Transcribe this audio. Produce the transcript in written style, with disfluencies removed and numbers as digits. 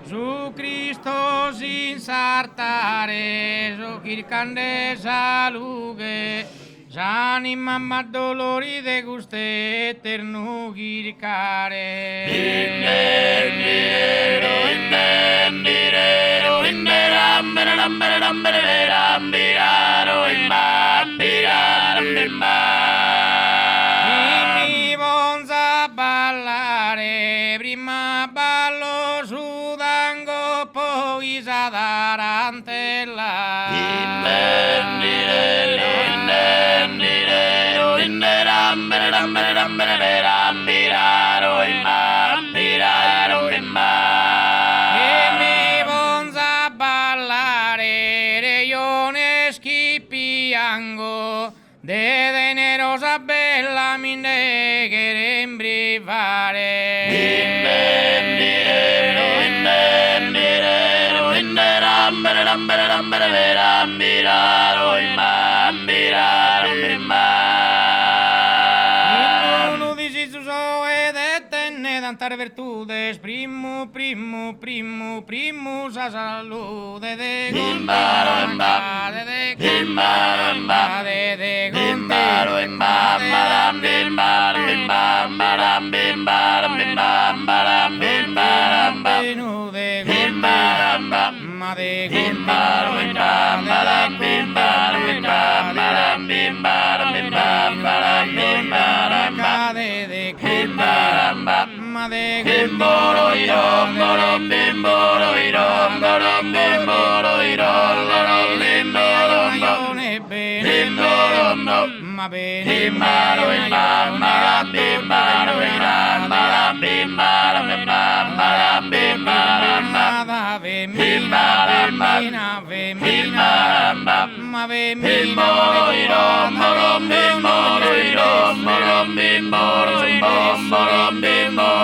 Su Cristo sin sartare, su kirkande saluge, Sani mamma dolori de guste eternu gircare. Mi bonza ballare, prima ballo sudango, poi e mi bonza ballare, reione schippiango, de generosa bella mine che Tantare virtudes, primus a salude de Gonta, de ma bene ma